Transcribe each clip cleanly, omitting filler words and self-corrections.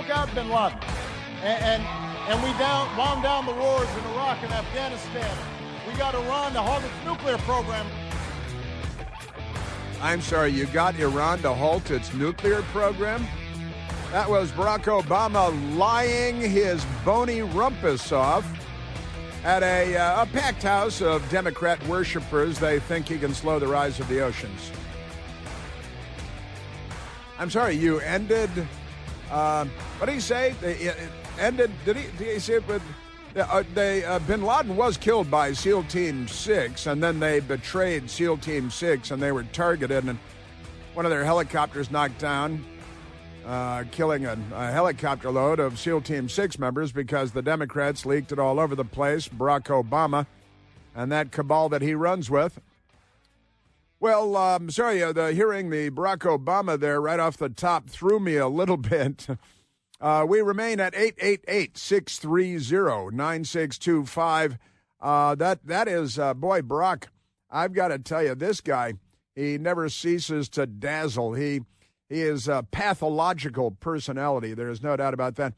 took out bin Laden. And we wound down the wars in Iraq and Afghanistan. We got Iran to halt its nuclear program. I'm sorry, you got Iran to halt its nuclear program? That was Barack Obama lying his bony rumpus off at a packed house of Democrat worshipers. They think he can slow the rise of the oceans. I'm sorry, you ended, what did he say? Did he say it with, bin Laden was killed by SEAL Team 6, and then they betrayed SEAL Team 6, and they were targeted, and one of their helicopters knocked down, killing a helicopter load of SEAL Team 6 members because the Democrats leaked it all over the place, Barack Obama, and that cabal that he runs with. Well, hearing the Barack Obama there right off the top threw me a little bit. We remain at 888-630-9625. That is, boy, Barack, I've got to tell you, this guy, he never ceases to dazzle. He is a pathological personality. There is no doubt about that.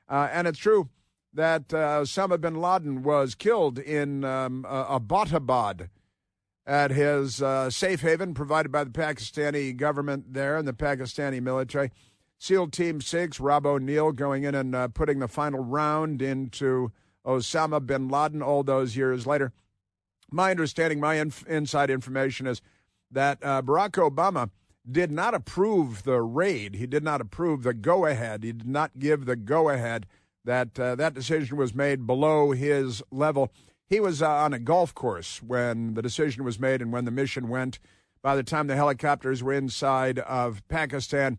And it's true that Osama bin Laden was killed in Abbottabad at his safe haven provided by the Pakistani government there and the Pakistani military. SEAL Team 6, Rob O'Neill, going in and putting the final round into Osama bin Laden all those years later. My understanding, my inside information is that Barack Obama did not approve the raid. He did not approve the go-ahead. He did not give the go-ahead. That decision was made below his level. He was on a golf course when the decision was made and when the mission went. By the time the helicopters were inside of Pakistan,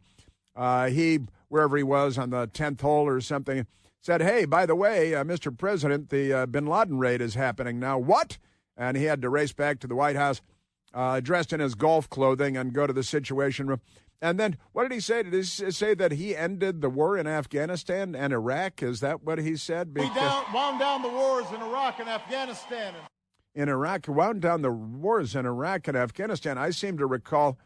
he, wherever he was on the 10th hole or something, said, hey, by the way, Mr. President, the bin Laden raid is happening now. What? And he had to race back to the White House dressed in his golf clothing and go to the Situation Room. And then what did he say? Did he say that he ended the war in Afghanistan and Iraq? Is that what he said? We wound down the wars in Iraq and Afghanistan. In Iraq, wound down the wars in Iraq and Afghanistan. I seem to recall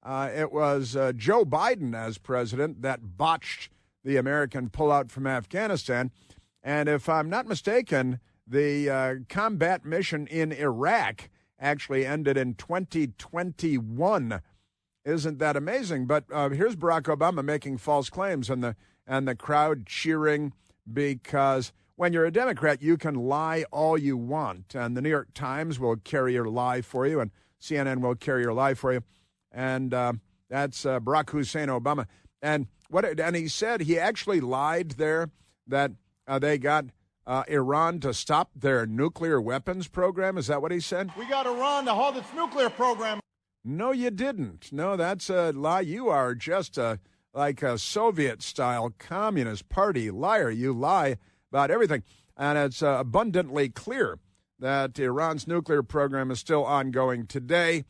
it was Joe Biden as president that botched the American pullout from Afghanistan. And if I'm not mistaken, the combat mission in Iraq actually ended in 2021. Isn't that amazing? But here's Barack Obama making false claims and the crowd cheering because when you're a Democrat, you can lie all you want. And the New York Times will carry your lie for you and CNN will carry your lie for you. And that's Barack Hussein Obama. And he said he actually lied there that they got Iran to stop their nuclear weapons program. Is that what he said? We got Iran to halt its nuclear program. No, you didn't. No, that's a lie. You are just like a Soviet-style Communist Party liar. You lie about everything. And it's abundantly clear that Iran's nuclear program is still ongoing today.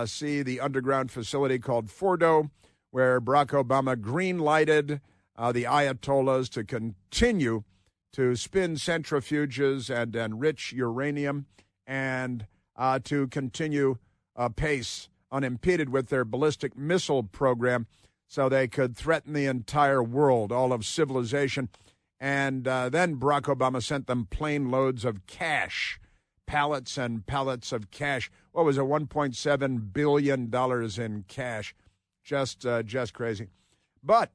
See the underground facility called Fordo, where Barack Obama green-lighted the Ayatollahs to continue to spin centrifuges and enrich uranium and to continue pace unimpeded with their ballistic missile program so they could threaten the entire world, all of civilization. And then Barack Obama sent them plane loads of cash, pallets and pallets of cash. What was it, $1.7 billion in cash? Just crazy. But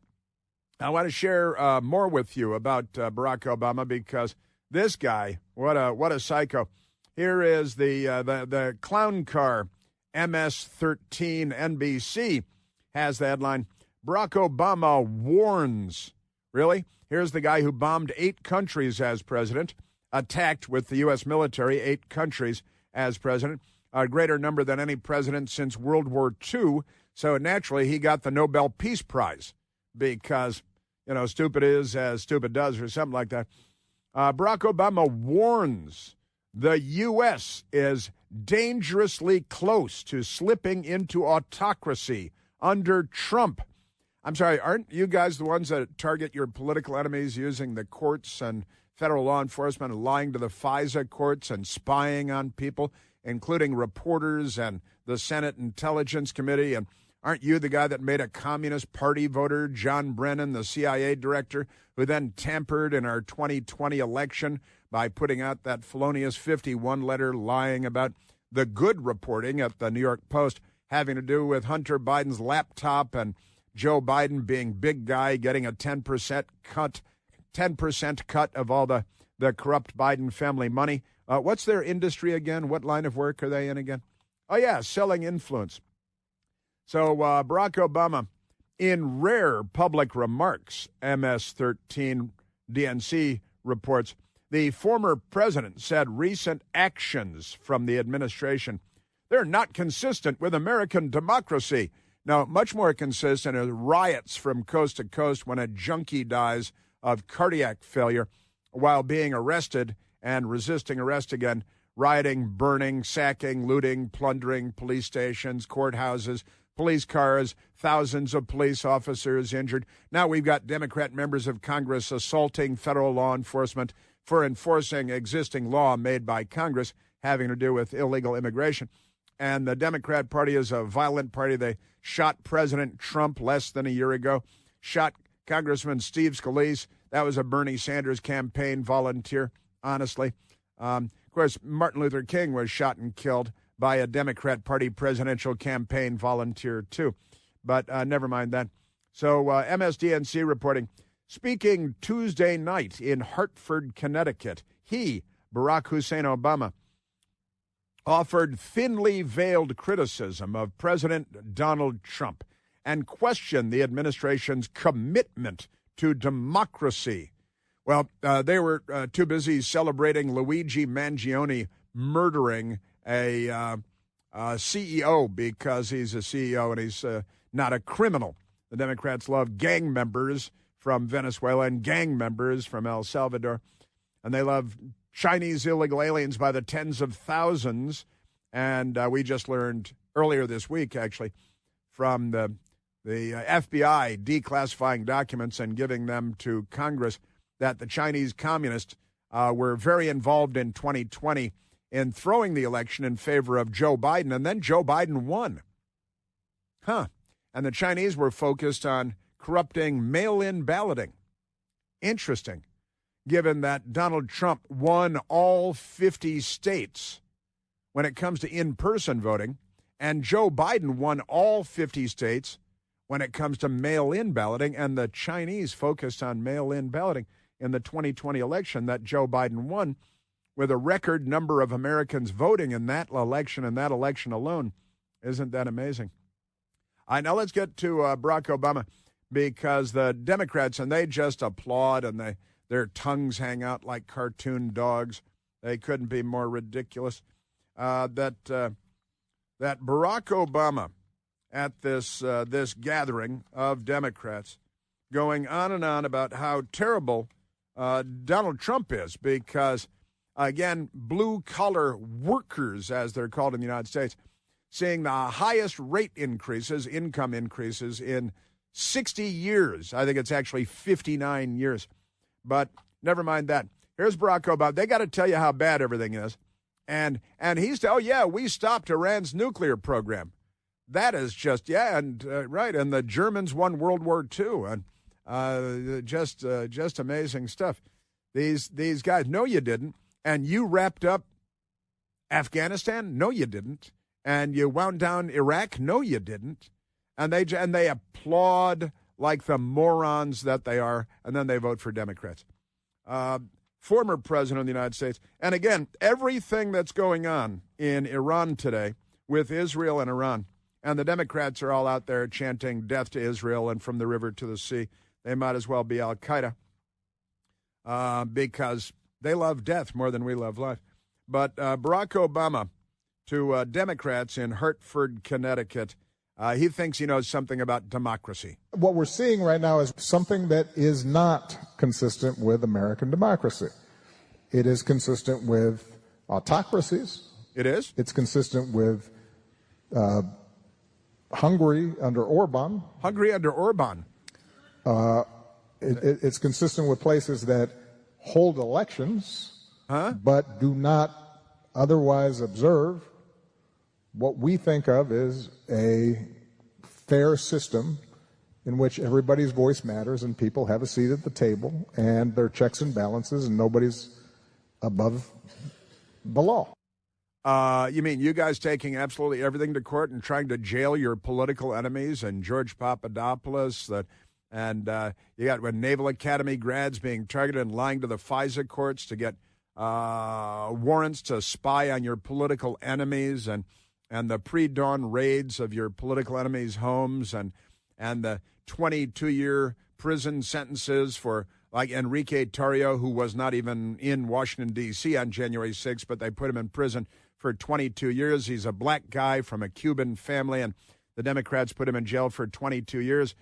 I want to share more with you about Barack Obama because this guy, what a psycho. Here is the clown car. MS-13 NBC has the headline, Barack Obama warns. Really? Here's the guy who bombed 8 countries as president, attacked with the U.S. military 8 countries as president, a greater number than any president since World War II. So naturally, he got the Nobel Peace Prize because, stupid is as stupid does or something like that. Barack Obama warns the U.S. is dangerously close to slipping into autocracy under Trump. I'm sorry, aren't you guys the ones that target your political enemies using the courts and federal law enforcement and lying to the FISA courts and spying on people, including reporters and the Senate Intelligence Committee and Aren't you the guy that made a Communist Party voter, John Brennan, the CIA director, who then tampered in our 2020 election by putting out that felonious 51 letter lying about the good reporting at the New York Post having to do with Hunter Biden's laptop and Joe Biden being big guy getting a 10% cut of all the corrupt Biden family money. What's their industry again? What line of work are they in again? Oh, yeah, selling influence. So Barack Obama, in rare public remarks, MS-13 DNC reports, the former president said recent actions from the administration, they're not consistent with American democracy. Now, much more consistent are riots from coast to coast when a junkie dies of cardiac failure while being arrested and resisting arrest again, rioting, burning, sacking, looting, plundering police stations, courthouses, police cars, thousands of police officers injured. Now we've got Democrat members of Congress assaulting federal law enforcement for enforcing existing law made by Congress having to do with illegal immigration. And the Democrat Party is a violent party. They shot President Trump less than a year ago, shot Congressman Steve Scalise. That was a Bernie Sanders campaign volunteer, honestly. Of course, Martin Luther King was shot and killed by a Democrat Party presidential campaign volunteer, too. But never mind that. So MSDNC reporting, speaking Tuesday night in Hartford, Connecticut, he, Barack Hussein Obama, offered thinly veiled criticism of President Donald Trump and questioned the administration's commitment to democracy. Well, they were too busy celebrating Luigi Mangione murdering a CEO because he's a CEO and he's not a criminal. The Democrats love gang members from Venezuela and gang members from El Salvador, and they love Chinese illegal aliens by the tens of thousands. And we just learned earlier this week, actually, from the FBI declassifying documents and giving them to Congress that the Chinese communists were very involved in 2020 in throwing the election in favor of Joe Biden, and then Joe Biden won. And the Chinese were focused on corrupting mail-in balloting. Interesting, given that Donald Trump won all 50 states when it comes to in-person voting, and Joe Biden won all 50 states when it comes to mail-in balloting, and the Chinese focused on mail-in balloting in the 2020 election that Joe Biden won, with a record number of Americans voting in that election and that election alone. Isn't that amazing? Now let's get to Barack Obama, because the Democrats, and they just applaud, and their tongues hang out like cartoon dogs. They couldn't be more ridiculous. That Barack Obama at this gathering of Democrats going on and on about how terrible Donald Trump is, because again, blue-collar workers, as they're called in the United States, seeing the highest rate increases, income increases in 60 years. I think it's actually 59 years. But never mind that. Here's Barack Obama. They got to tell you how bad everything is. And he's, we stopped Iran's nuclear program. That is just, right. And the Germans won World War II. And just amazing stuff. These guys, no, you didn't. And you wrapped up Afghanistan? No, you didn't. And you wound down Iraq? No, you didn't. And they applaud like the morons that they are, and then they vote for Democrats. Former president of the United States. And again, everything that's going on in Iran today with Israel and Iran, and the Democrats are all out there chanting death to Israel and from the river to the sea. They might as well be Al-Qaeda because they love death more than we love life. But Barack Obama, to Democrats in Hartford, Connecticut, he thinks he knows something about democracy. What we're seeing right now is something that is not consistent with American democracy. It is consistent with autocracies. It is? It's consistent with Hungary under Orban. Hungary under Orban. It's consistent with places that hold elections, but do not otherwise observe what we think of as a fair system in which everybody's voice matters and people have a seat at the table and there are checks and balances and nobody's above the law. You mean you guys taking absolutely everything to court and trying to jail your political enemies and George Papadopoulos, and you got Naval Academy grads being targeted and lying to the FISA courts to get warrants to spy on your political enemies, and the pre-dawn raids of your political enemies' homes, and the 22-year prison sentences for like Enrique Tarrio, who was not even in Washington, D.C. on January 6th, but they put him in prison for 22 years. He's a black guy from a Cuban family, and the Democrats put him in jail for 22 years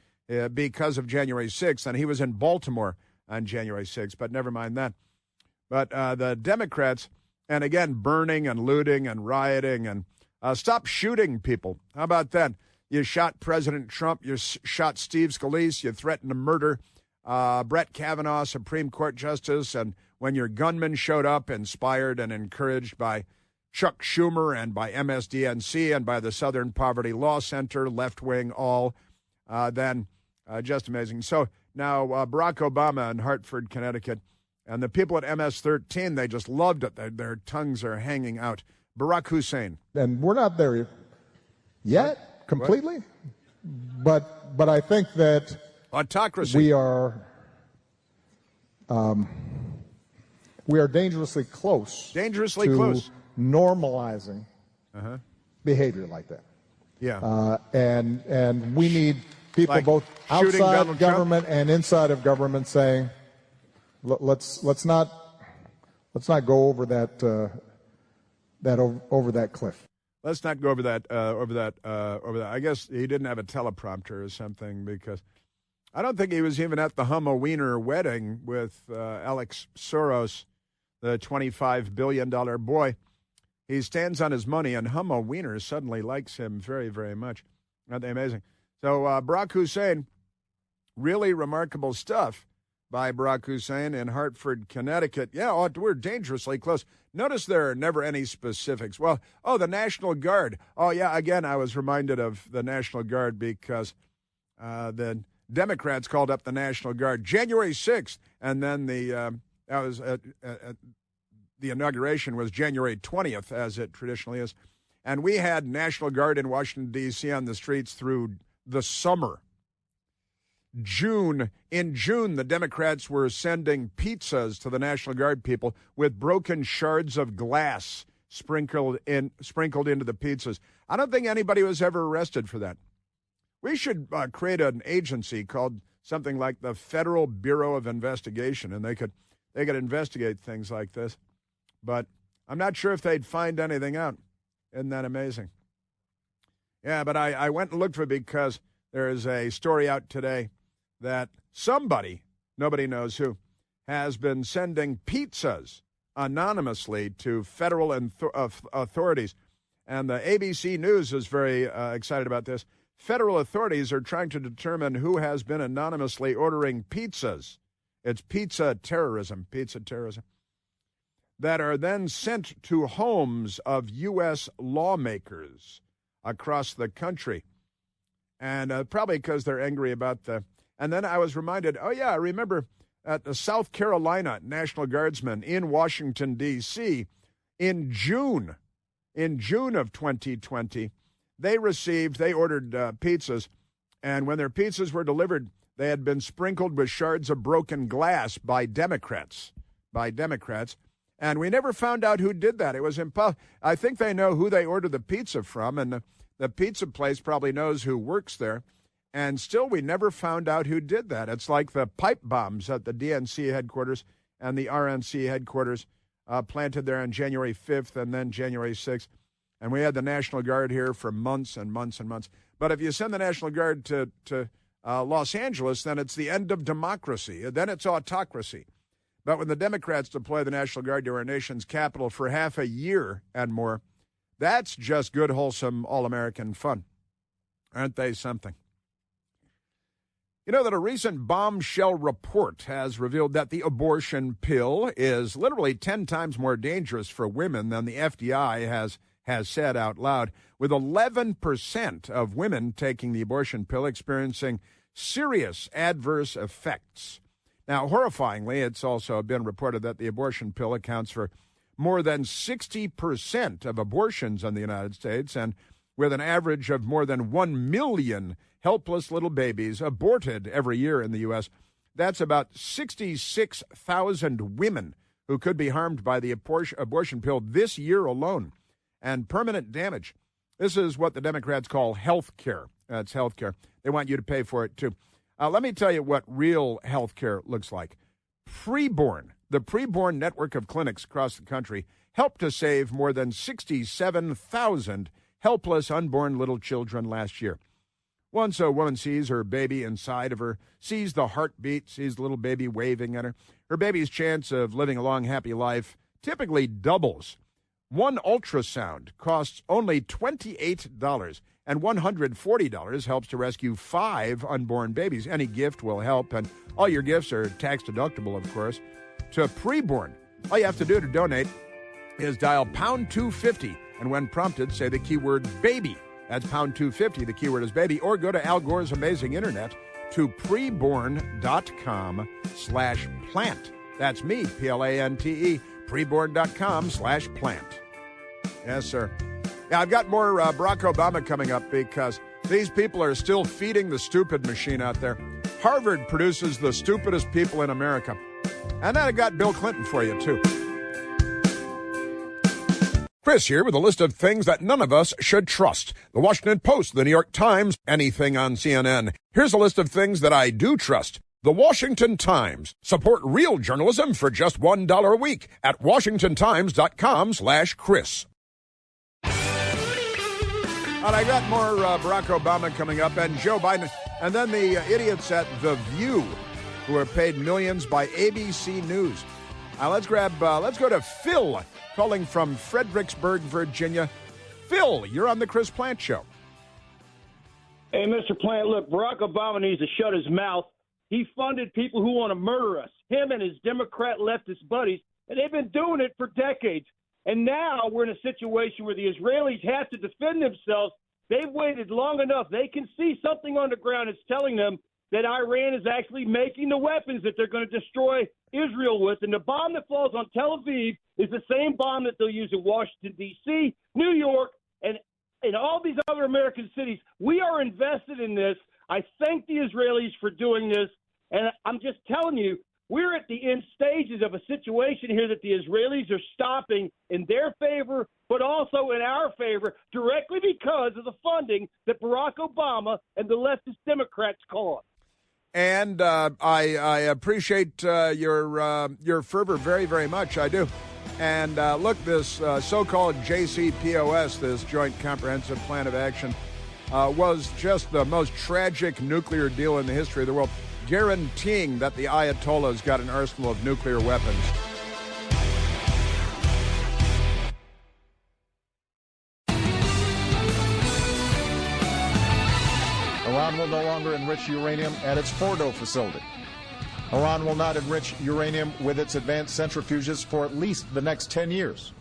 because of January 6th, and he was in Baltimore on January 6th, but never mind that. But the Democrats, and again, burning and looting and rioting, and stop shooting people. How about that? You shot President Trump, you shot Steve Scalise, you threatened to murder Brett Kavanaugh, Supreme Court Justice, and when your gunman showed up, inspired and encouraged by Chuck Schumer and by MSDNC and by the Southern Poverty Law Center, left-wing all, then just amazing. So now Barack Obama in Hartford, Connecticut, and the people at MS-13, they just loved it. Their tongues are hanging out. Barack Hussein. And we're not there yet completely, but I think that autocracy. We are dangerously close. Dangerously to close. Normalizing behavior like that. Yeah. And we need people like both outside government Trump? and inside of government saying, let's not go over that over that cliff. Let's not go over that. I guess he didn't have a teleprompter or something, because I don't think he was even at the Humma Wiener wedding with Alex Soros, the $25 billion boy. He stands on his money, and Humma Wiener suddenly likes him very, very much. Aren't they amazing? So Barack Hussein, really remarkable stuff by Barack Hussein in Hartford, Connecticut. Yeah, we're dangerously close. Notice there are never any specifics. Well, the National Guard. Oh, yeah, again, I was reminded of the National Guard because the Democrats called up the National Guard January 6th, and then the inauguration was January 20th, as it traditionally is. And we had National Guard in Washington, D.C. on the streets through the summer. In June, the Democrats were sending pizzas to the National Guard people with broken shards of glass sprinkled into the pizzas. I don't think anybody was ever arrested for that. We should create an agency called something like the Federal Bureau of Investigation, and they could investigate things like this. But I'm not sure if they'd find anything out. Isn't that amazing? Yeah, but I went and looked for it because there is a story out today that somebody, nobody knows who, has been sending pizzas anonymously to federal authorities. And the ABC News is very excited about this. Federal authorities are trying to determine who has been anonymously ordering pizzas. It's pizza terrorism, that are then sent to homes of U.S. lawmakers across the country. And probably because they're angry about And then I was reminded, I remember at the South Carolina National Guardsmen in Washington, D.C., in June of 2020, they ordered pizzas, and when their pizzas were delivered, they had been sprinkled with shards of broken glass by Democrats. And we never found out who did that. It was impossible. I think they know who they ordered the pizza from, and the pizza place probably knows who works there. And still, we never found out who did that. It's like the pipe bombs at the DNC headquarters and the RNC headquarters planted there on January 5th and then January 6th. And we had the National Guard here for months and months and months. But if you send the National Guard to Los Angeles, then it's the end of democracy. Then it's autocracy. But when the Democrats deploy the National Guard to our nation's capital for half a year and more, that's just good, wholesome, all-American fun. Aren't they something? You know that a recent bombshell report has revealed that the abortion pill is literally 10 times more dangerous for women than the FDA has has said out loud, with 11% of women taking the abortion pill experiencing serious adverse effects. Now, horrifyingly, it's also been reported that the abortion pill accounts for more than 60% of abortions in the United States, and with an average of more than 1 million helpless little babies aborted every year in the U.S., that's about 66,000 women who could be harmed by the abortion pill this year alone, and permanent damage. This is what the Democrats call health care. It's health care. They want you to pay for it, too. Let me tell you what real health care looks like. Preborn, the Preborn network of clinics across the country, helped to save more than 67,000 helpless unborn little children last year. Once a woman sees her baby inside of her, sees the heartbeat, sees the little baby waving at her, her baby's chance of living a long, happy life typically doubles. One ultrasound costs only $28, and $140 helps to rescue 5 unborn babies. Any gift will help, and all your gifts are tax-deductible, of course. To Preborn, all you have to do to donate is dial pound 250, and when prompted, say the keyword baby. That's pound 250, the keyword is baby, or go to Al Gore's amazing internet to preborn.com/plant. That's me, Plante, preborn.com/plant. Yes, sir. Yeah, I've got more Barack Obama coming up because these people are still feeding the stupid machine out there. Harvard produces the stupidest people in America. And then I got Bill Clinton for you, too. Chris here with a list of things that none of us should trust. The Washington Post, the New York Times, anything on CNN. Here's a list of things that I do trust. The Washington Times. Support real journalism for just $1 a week at washingtontimes.com/Chris. And I got more Barack Obama coming up and Joe Biden. And then the idiots at The View who are paid millions by ABC News. Let's go to Phil, calling from Fredericksburg, Virginia. Phil, you're on the Chris Plant Show. Hey, Mr. Plant, look, Barack Obama needs to shut his mouth. He funded people who want to murder us, him and his Democrat leftist buddies, and they've been doing it for decades. And now we're in a situation where the Israelis have to defend themselves. They've waited long enough. They can see something on the ground that's telling them that Iran is actually making the weapons that they're going to destroy Israel with. And the bomb that falls on Tel Aviv is the same bomb that they'll use in Washington, D.C., New York, and in all these other American cities. We are invested in this. I thank the Israelis for doing this. And I'm just telling you, we're at the end stages of a situation here that the Israelis are stopping in their favor, but also in our favor, directly because of the funding that Barack Obama and the leftist Democrats call it. And I appreciate your fervor very, very much. I do. And look, this so-called JCPOS, this Joint Comprehensive Plan of Action, was just the most tragic nuclear deal in the history of the world, guaranteeing that the Ayatollahs got an arsenal of nuclear weapons. Iran will no longer enrich uranium at its Fordo facility. Iran will not enrich uranium with its advanced centrifuges for at least the next 10 years.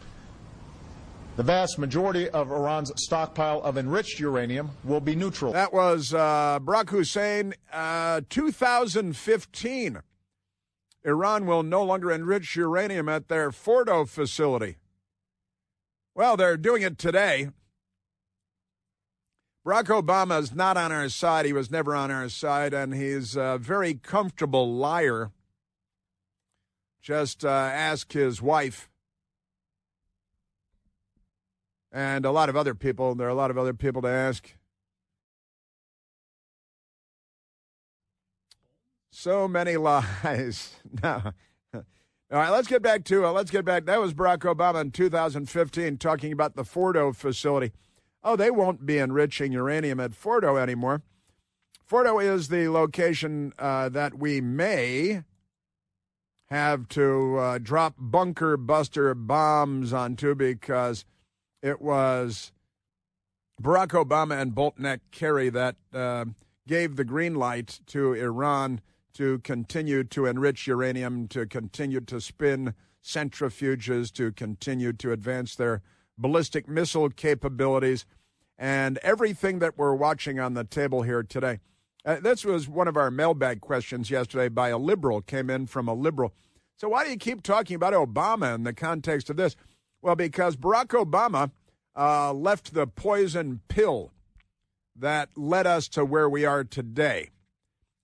The vast majority of Iran's stockpile of enriched uranium will be neutral. That was Barack Hussein, 2015. Iran will no longer enrich uranium at their Fordo facility. Well, they're doing it today. Barack Obama is not on our side. He was never on our side, and he's a very comfortable liar. Just ask his wife. And a lot of other people. There are a lot of other people to ask. So many lies. No. All right, let's get back. That was Barack Obama in 2015 talking about the Fordo facility. Oh, they won't be enriching uranium at Fordo anymore. Fordo is the location that we may have to drop bunker buster bombs onto because it was Barack Obama and Bolton Kerry that gave the green light to Iran to continue to enrich uranium, to continue to spin centrifuges, to continue to advance their ballistic missile capabilities, and everything that we're watching on the table here today. This was one of our mailbag questions yesterday by a liberal, came in from a liberal. So why do you keep talking about Obama in the context of this? Well, because Barack Obama left the poison pill that led us to where we are today.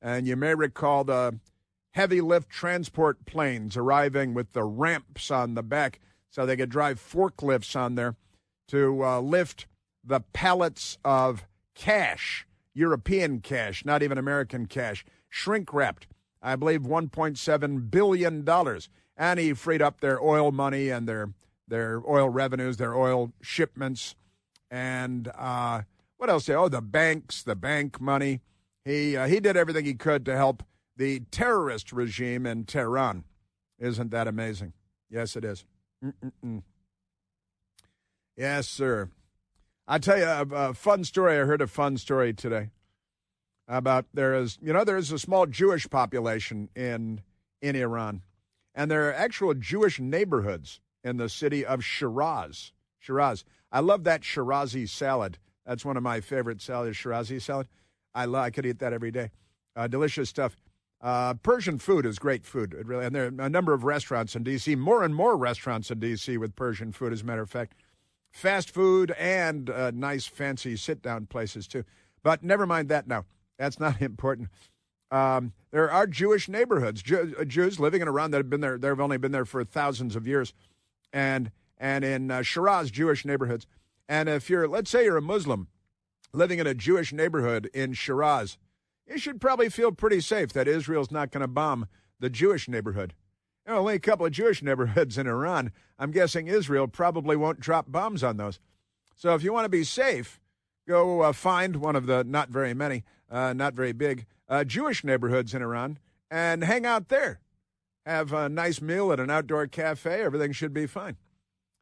And you may recall the heavy lift transport planes arriving with the ramps on the back so they could drive forklifts on there to lift the pallets of cash, European cash, not even American cash, shrink-wrapped, I believe $1.7 billion. And he freed up their oil money and their oil revenues, their oil shipments, and what else? Oh, the banks, the bank money. He did everything he could to help the terrorist regime in Tehran. Isn't that amazing? Yes, it is. Yes, sir. I'll tell you a fun story. I heard a fun story today about there is a small Jewish population in Iran, and there are actual Jewish neighborhoods in the city of Shiraz. Shiraz. I love that Shirazi salad. That's one of my favorite salads, Shirazi salad. I could eat that every day. Delicious stuff. Persian food is great food. It really, and there are a number of restaurants in D.C., more and more restaurants in D.C. with Persian food, as a matter of fact. Fast food and nice, fancy sit-down places, too. But never mind that now. That's not important. There are Jewish neighborhoods, Jews living in Iran that have been there. They've only been there for thousands of years. And in Shiraz, Jewish neighborhoods. And if let's say you're a Muslim living in a Jewish neighborhood in Shiraz, you should probably feel pretty safe that Israel's not going to bomb the Jewish neighborhood. There are only a couple of Jewish neighborhoods in Iran. I'm guessing Israel probably won't drop bombs on those. So if you want to be safe, go find one of the not very many, not very big Jewish neighborhoods in Iran and hang out there. Have a nice meal at an outdoor cafe. Everything should be fine.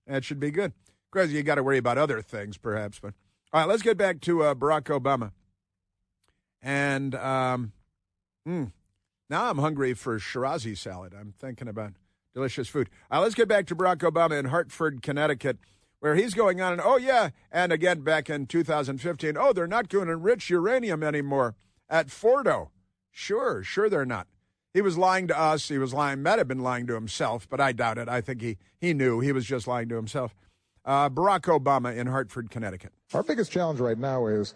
That should be good. Of course, you got to worry about other things, perhaps. But all right, let's get back to Barack Obama. And now I'm hungry for Shirazi salad. I'm thinking about delicious food. Let's get back to Barack Obama in Hartford, Connecticut, where he's going on. And again, back in 2015, they're not going to enrich uranium anymore at Fordo. Sure they're not. He was lying to us. He was might have been lying to himself, but I doubt it. I think he knew he was just lying to himself. Barack Obama in Hartford, Connecticut. Our biggest challenge right now is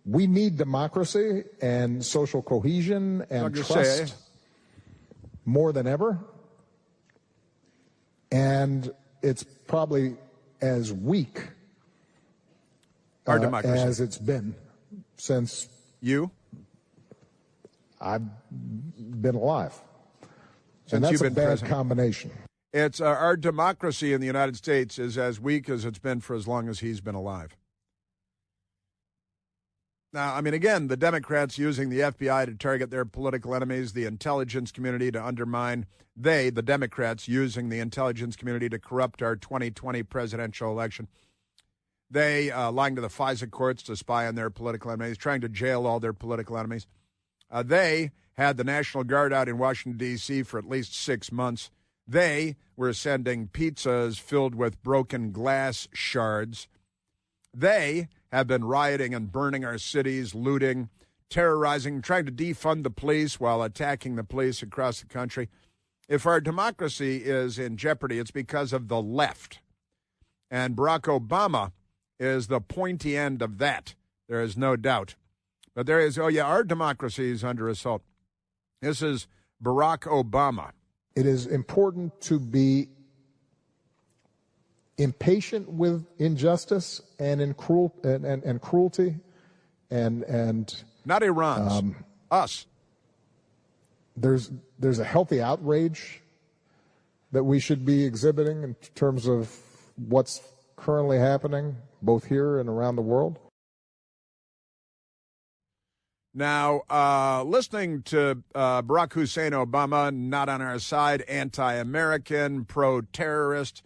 we need democracy and social cohesion and trust more than ever. And it's probably as weak our democracy as it's been since I've been alive. And that's a bad combination. It's our democracy in the United States is as weak as it's been for as long as he's been alive. Now, I mean, again, the Democrats using the FBI to target their political enemies, the intelligence community to undermine, the Democrats, using the intelligence community to corrupt our 2020 presidential election. They lying to the FISA courts to spy on their political enemies, trying to jail all their political enemies. They had the National Guard out in Washington, D.C. for at least 6 months. They were sending pizzas filled with broken glass shards. They have been rioting and burning our cities, looting, terrorizing, trying to defund the police while attacking the police across the country. If our democracy is in jeopardy, it's because of the left. And Barack Obama is the pointy end of that. There is no doubt. But there is, our democracy is under assault. This is Barack Obama. It is important to be impatient with injustice and cruelty and not Iran's, us. There's a healthy outrage that we should be exhibiting in terms of what's currently happening both here and around the world. Now, listening to Barack Hussein Obama, not on our side, anti-American, pro-terrorist,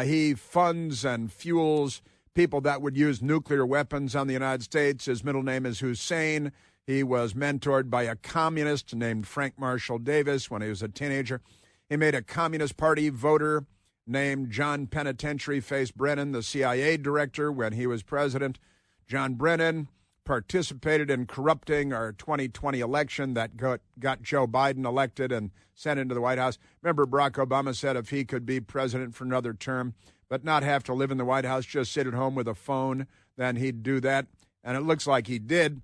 he funds and fuels people that would use nuclear weapons on the United States. His middle name is Hussein. He was mentored by a communist named Frank Marshall Davis when he was a teenager. He made a Communist Party voter named John Penitentiary Face Brennan the CIA director when he was president. John Brennan participated in corrupting our 2020 election that got Joe Biden elected and sent into the White House. Remember, Barack Obama said if he could be president for another term, but not have to live in the White House, just sit at home with a phone, then he'd do that. And it looks like he did.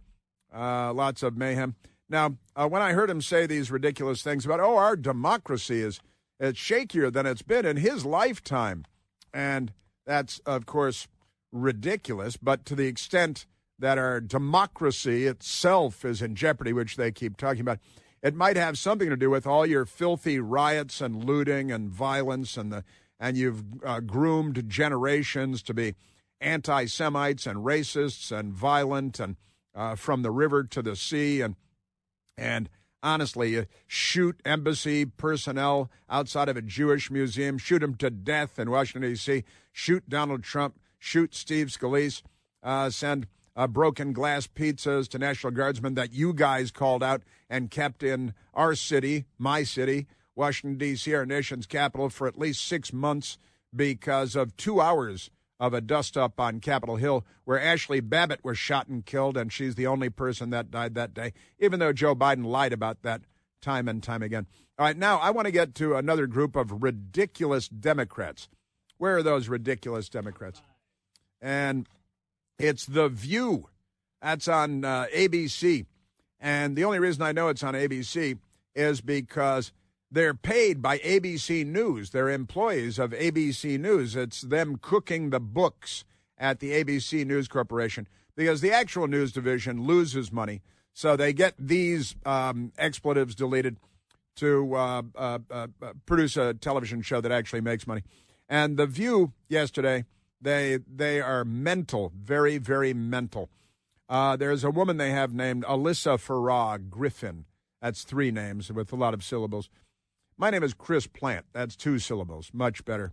Lots of mayhem. Now, when I heard him say these ridiculous things about, our democracy it's shakier than it's been in his lifetime. And that's, of course, ridiculous. But to the extent that our democracy itself is in jeopardy, which they keep talking about, it might have something to do with all your filthy riots and looting and violence, and you've groomed generations to be anti-Semites and racists and violent, and from the river to the sea, and honestly, shoot embassy personnel outside of a Jewish museum, shoot them to death in Washington, D.C., shoot Donald Trump, shoot Steve Scalise, send broken glass pizzas to National Guardsmen that you guys called out and kept in our city, my city, Washington, D.C., our nation's capital, for at least 6 months because of 2 hours of a dust-up on Capitol Hill where Ashley Babbitt was shot and killed, and she's the only person that died that day, even though Joe Biden lied about that time and time again. All right, now I want to get to another group of ridiculous Democrats. Where are those ridiculous Democrats? And it's The View. That's on ABC. And the only reason I know it's on ABC is because they're paid by ABC News. They're employees of ABC News. It's them cooking the books at the ABC News Corporation because the actual news division loses money. So they get these expletives deleted to produce a television show that actually makes money. And The View yesterday, they are mental, very, very mental. There's a woman they have named Alyssa Farah Griffin. That's 3 names with a lot of syllables. My name is Chris Plant. That's 2 syllables, much better.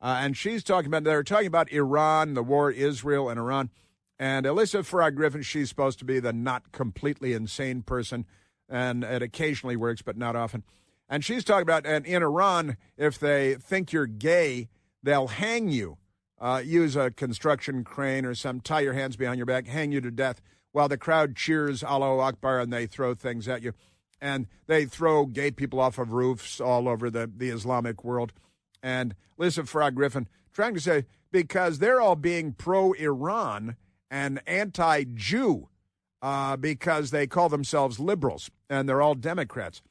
And she's they're talking about Iran, the war, Israel and Iran. And Alyssa Farah Griffin, she's supposed to be the not completely insane person. And it occasionally works, but not often. And she's talking about, and in Iran, if they think you're gay, they'll hang you. Use a construction crane or some, tie your hands behind your back, hang you to death while the crowd cheers Allahu Akbar and they throw things at you. And they throw gay people off of roofs all over the Islamic world. And Alyssa Farah Griffin trying to say, because they're all being pro-Iran and anti-Jew because they call themselves liberals and they're all Democrats.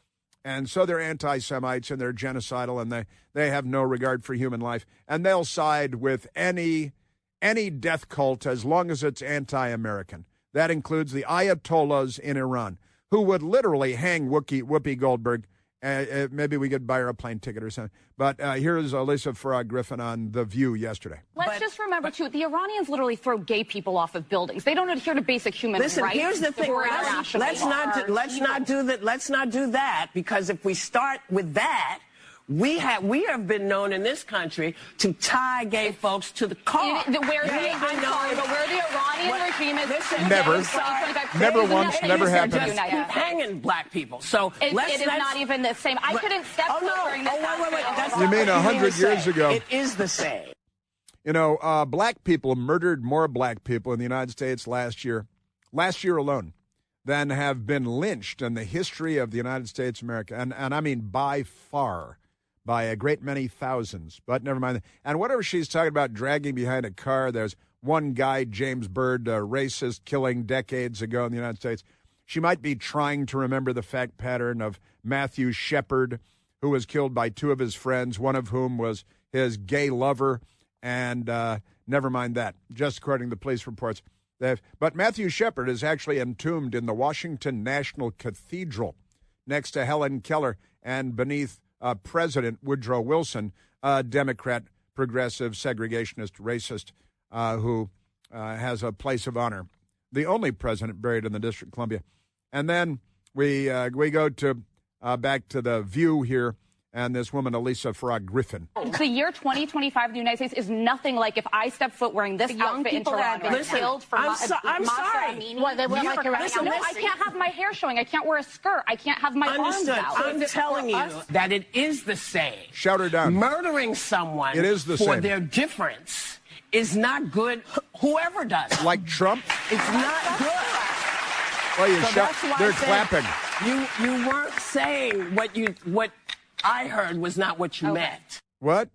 And so they're anti-Semites and they're genocidal and they have no regard for human life. And they'll side with any death cult as long as it's anti-American. That includes the Ayatollahs in Iran, who would literally hang Whoopi Goldberg. Maybe we could buy her a plane ticket or something. But here's Alyssa Farah Griffin on The View yesterday. Let's just remember, too, the Iranians literally throw gay people off of buildings. They don't adhere to basic human rights. Listen, here's the thing. Let's not do that, because if we start with that, we have been known in this country to tie gay folks to the car. Where the Iranian regime is... Never once, never happened. Just keep hanging black people. So it is not even the same. I couldn't step during this. Wait. You mean 100 years ago? It is the same. You know, black people murdered more black people in the United States last year alone, than have been lynched in the history of the United States of America. And I mean by far. By a great many thousands, but never mind. And whatever she's talking about dragging behind a car, there's one guy, James Byrd, a racist killing decades ago in the United States. She might be trying to remember the fact pattern of Matthew Shepard, who was killed by 2 of his friends, one of whom was his gay lover, and never mind that, just according to police reports. But Matthew Shepard is actually entombed in the Washington National Cathedral next to Helen Keller and beneath President Woodrow Wilson, a Democrat, progressive, segregationist, racist, who has a place of honor. The only president buried in the District of Columbia. And then we go to back to The View here, and this woman, Elisa Farag Griffin. The year 2025 in the United States is nothing like if I step foot wearing this outfit in Toronto. Killed for I'm sorry. What, they wear like listen, I can't have my hair showing. I can't wear a skirt. I can't have my arms out. I'm telling you that it is the same. Shout her down. Murdering someone it is the for same. their difference is not good. Whoever does it. Like Trump? It's not good. Well, you So shout, that's why they're I said clapping. You weren't saying what I heard was not what you meant. What?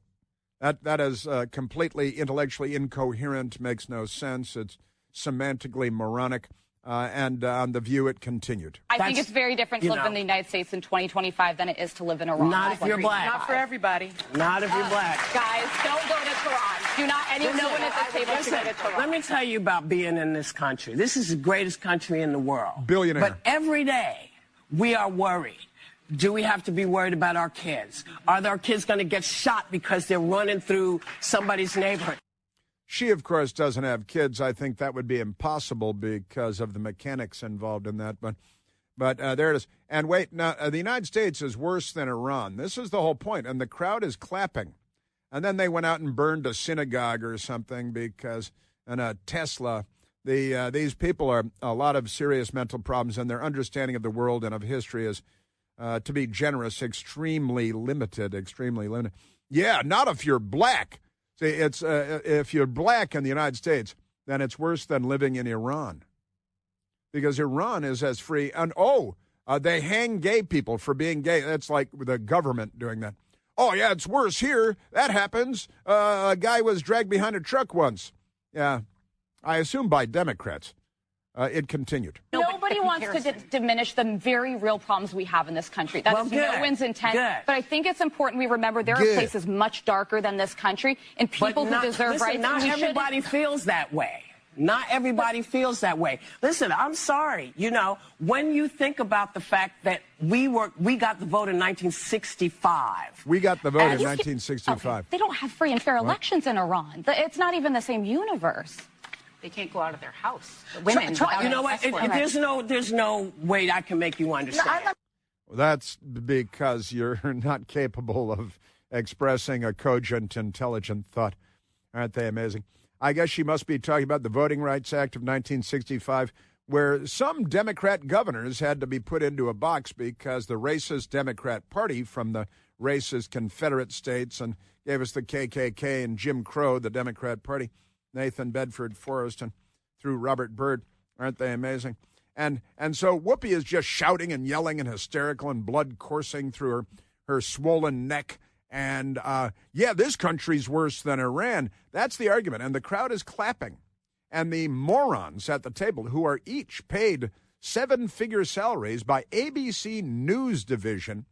That is completely intellectually incoherent, makes no sense. It's semantically moronic. And on The View, it continued. I think it's very different to live in the United States in 2025 than it is to live in Iran. Not if you're black. Not for everybody. Not if you're black. Guys, don't go to Tehran. Do not anyone at the table to go to Tehran. Let me tell you about being in this country. This is the greatest country in the world. Billionaire. But every day, we are worried. Do we have to be worried about our kids? Are our kids going to get shot because they're running through somebody's neighborhood? She, of course, doesn't have kids. I think that would be impossible because of the mechanics involved in that. But there it is. And wait, now, the United States is worse than Iran. This is the whole point. And the crowd is clapping. And then they went out and burned a synagogue or something because, and a Tesla. These people are a lot of serious mental problems, and their understanding of the world and of history is, to be generous, extremely limited. Yeah, not if you're black. See, it's if you're black in the United States, then it's worse than living in Iran, because Iran is as free. And they hang gay people for being gay. That's like the government doing that. Oh yeah, it's worse here. That happens. A guy was dragged behind a truck once. Yeah, I assume by Democrats. It continued. Nobody wants to diminish the very real problems we have in this country. That is no one's intent. But I think it's important we remember there are places much darker than this country and people who deserve rights. Not everybody feels that way. Not everybody feels that way. Listen, I'm sorry. You know, when you think about the fact that we got the vote in 1965. We got the vote in 1965. Okay. They don't have free and fair elections in Iran. It's not even the same universe. They can't go out of their house. The women. You know what? There's no way I can make you understand. Well, that's because you're not capable of expressing a cogent, intelligent thought. Aren't they amazing? I guess she must be talking about the Voting Rights Act of 1965, where some Democrat governors had to be put into a box because the racist Democrat Party from the racist Confederate states and gave us the KKK and Jim Crow, the Democrat Party, Nathan Bedford Forrest, and through Robert Byrd. Aren't they amazing? And so Whoopi is just shouting and yelling and hysterical and blood coursing through her swollen neck. And, this country's worse than Iran. That's the argument. And the crowd is clapping. And the morons at the table, who are each paid 7-figure salaries by ABC News Division,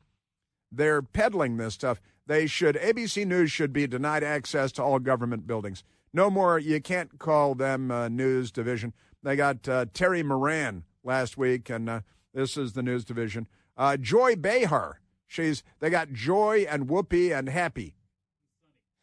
they're peddling this stuff. ABC News should be denied access to all government buildings. No more, you can't call them News Division. They got Terry Moran last week, and this is the News Division. Joy Behar. They got Joy and Whoopi and Happy.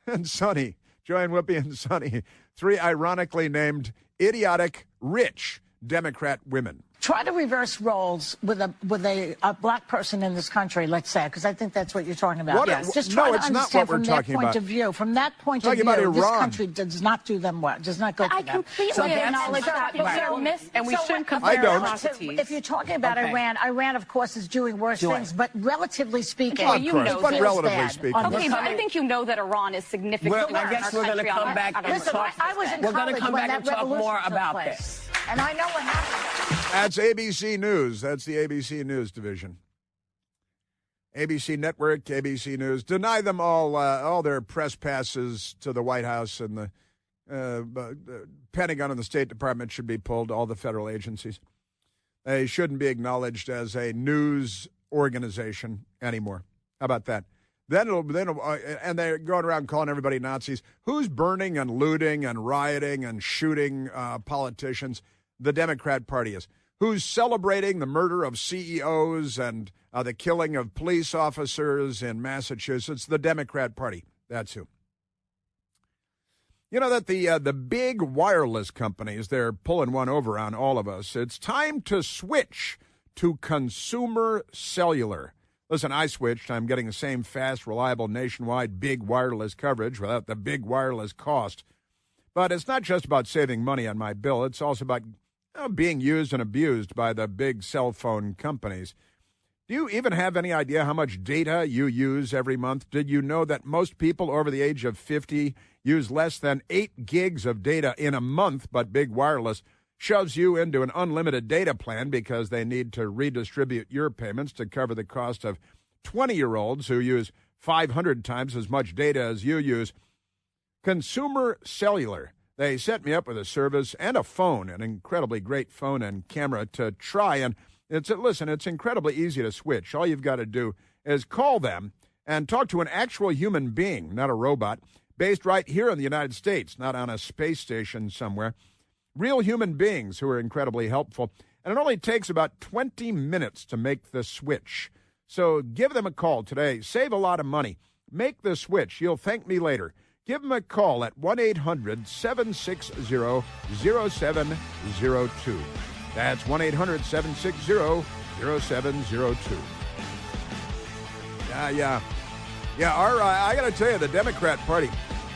And Sunny. Joy and Whoopi and Sunny. 3 ironically named idiotic, rich Democrat women. Try to reverse roles with a black person in this country, let's say, because I think that's what you're talking about. Yes. Just try to understand from their point about. of view. From that point of talking view, about this Iran. country does not do them well. Does not go for them. I completely acknowledge that, but they're missed. And we shouldn't compare I don't. atrocities. If you're talking about Iran, of course, is doing worse things, but relatively speaking, Okay, you know but this. relatively speaking. Okay, but I think you know that Iran is significantly I guess we're going to come back and talk. I was in We're going to college come when back and that talk more revolution took about place. this. And I know what happened. That's ABC News. That's the ABC News Division. ABC Network, ABC News. Deny them all their press passes to the White House, and the Pentagon and the State Department should be pulled, all the federal agencies. They shouldn't be acknowledged as a news organization anymore. How about that? Then and they're going around calling everybody Nazis. Who's burning and looting and rioting and shooting politicians? The Democrat Party is. Who's celebrating the murder of CEOs and the killing of police officers in Massachusetts? The Democrat Party. That's who. You know that the big wireless companies, they're pulling one over on all of us. It's time to switch to consumer cellular. Listen, I switched. I'm getting the same fast, reliable, nationwide, big wireless coverage without the big wireless cost. But it's not just about saving money on my bill. It's also about being used and abused by the big cell phone companies. Do you even have any idea how much data you use every month? Did you know that most people over the age of 50 use less than 8 gigs of data in a month, but Big Wireless shoves you into an unlimited data plan because they need to redistribute your payments to cover the cost of 20-year-olds who use 500 times as much data as you use? Consumer Cellular. They set me up with a service and a phone, an incredibly great phone and camera to try. And it's incredibly easy to switch. All you've got to do is call them and talk to an actual human being, not a robot, based right here in the United States, not on a space station somewhere. Real human beings who are incredibly helpful. And it only takes about 20 minutes to make the switch. So give them a call today. Save a lot of money. Make the switch. You'll thank me later. Give them a call at 1-800-760-0702. That's 1-800-760-0702. Yeah. I got to tell you, the Democrat Party,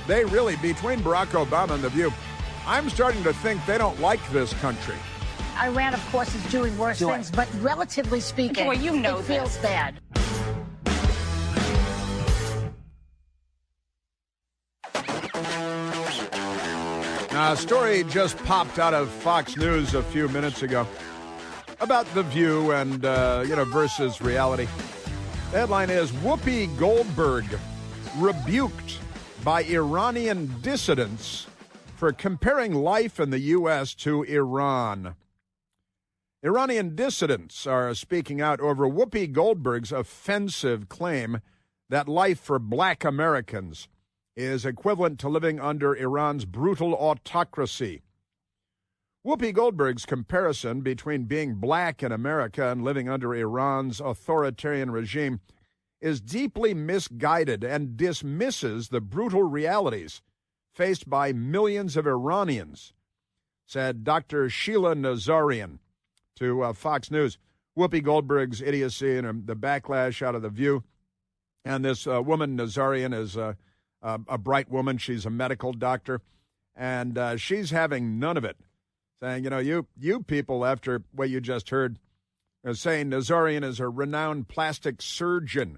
they really, between Barack Obama and The View, I'm starting to think they don't like this country. Iran, of course, is doing worse things, but relatively speaking, Boy, you know it feels bad. A story just popped out of Fox News a few minutes ago about The View and, versus reality. The headline is, Whoopi Goldberg rebuked by Iranian dissidents for comparing life in the U.S. to Iran. Iranian dissidents are speaking out over Whoopi Goldberg's offensive claim that life for black Americans is equivalent to living under Iran's brutal autocracy. Whoopi Goldberg's comparison between being black in America and living under Iran's authoritarian regime is deeply misguided and dismisses the brutal realities faced by millions of Iranians, said Dr. Sheila Nazarian to Fox News. Whoopi Goldberg's idiocy and the backlash out of The View. And this woman, Nazarian, is a bright woman. She's a medical doctor, and she's having none of it, saying, you people, after what you just heard, are saying Nazarian is a renowned plastic surgeon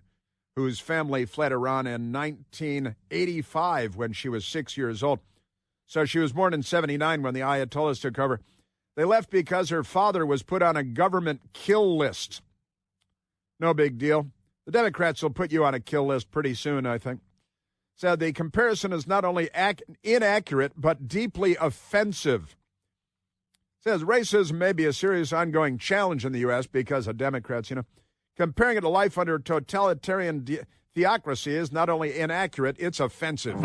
whose family fled Iran in 1985 when she was 6 years old. So she was born in 79 when the Ayatollahs took over. They left because her father was put on a government kill list. No big deal. The Democrats will put you on a kill list pretty soon, I think. Said the comparison is not only inaccurate, but deeply offensive. Says racism may be a serious ongoing challenge in the U.S. because of Democrats, Comparing it to life under totalitarian theocracy is not only inaccurate, it's offensive.